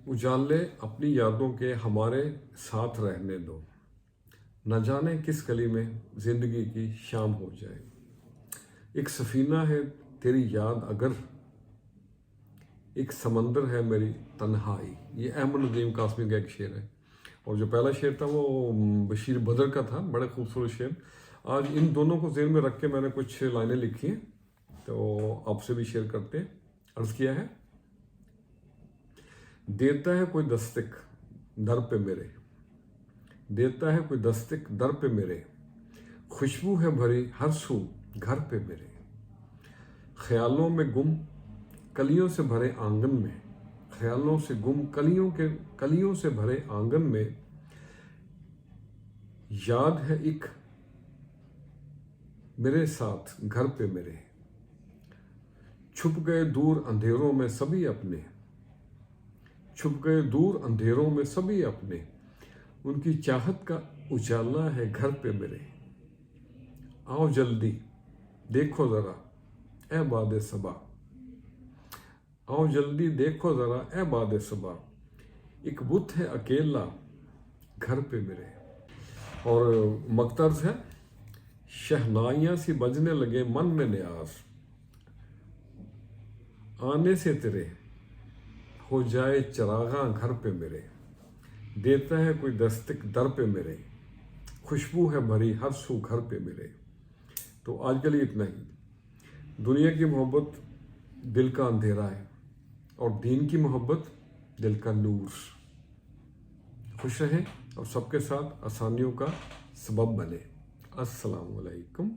اجالے اپنی یادوں کے ہمارے ساتھ رہنے دو، نہ جانے کس گلی میں زندگی کی شام ہو جائے۔ ایک سفینہ ہے تیری یاد اگر، ایک سمندر ہے میری تنہائی۔ یہ احمد ندیم قاسمی کا ایک شعر ہے، اور جو پہلا شعر تھا وہ بشیر بدر کا تھا، بڑے خوبصورت شعر۔ آج ان دونوں کو ذہن میں رکھ کے میں نے کچھ لائنیں لکھی ہیں، تو آپ سے بھی شیئر کرتے ہیں۔ عرض کیا ہے، دیتا ہے کوئی دستک در پہ میرے، دیتا ہے کوئی دستک در پہ میرے، خوشبو ہے بھری ہر سو گھر پہ میرے، خیالوں میں گم کلیوں سے بھرے آنگن میں، خیالوں سے گم کلیوں سے بھرے آنگن میں، یاد ہے ایک میرے ساتھ گھر پہ میرے، چھپ گئے دور اندھیروں میں سبھی اپنے، چھپ گئے دور اندھیروں میں سبھی اپنے، ان کی چاہت کا اجالا ہے گھر پہ میرے، آؤ جلدی دیکھو ذرا اے باد صبا، آؤ جلدی دیکھو ذرا اے باد صبا، ایک بت ہے اکیلا گھر پہ میرے۔ اور مقترض ہے، شہنائیاں سی بجنے لگے من میں نیاز، آنے سے تیرے ہو جائے چراغاں گھر پہ میرے، دیتا ہے کوئی دستک در پہ میرے، خوشبو ہے بھری ہر سو گھر پہ میرے۔ تو آج کے لیے اتنا ہی۔ دنیا کی محبت دل کا اندھیرا ہے، اور دین کی محبت دل کا نور۔ خوش رہیں اور سب کے ساتھ آسانیوں کا سبب بنے۔ السلام علیکم۔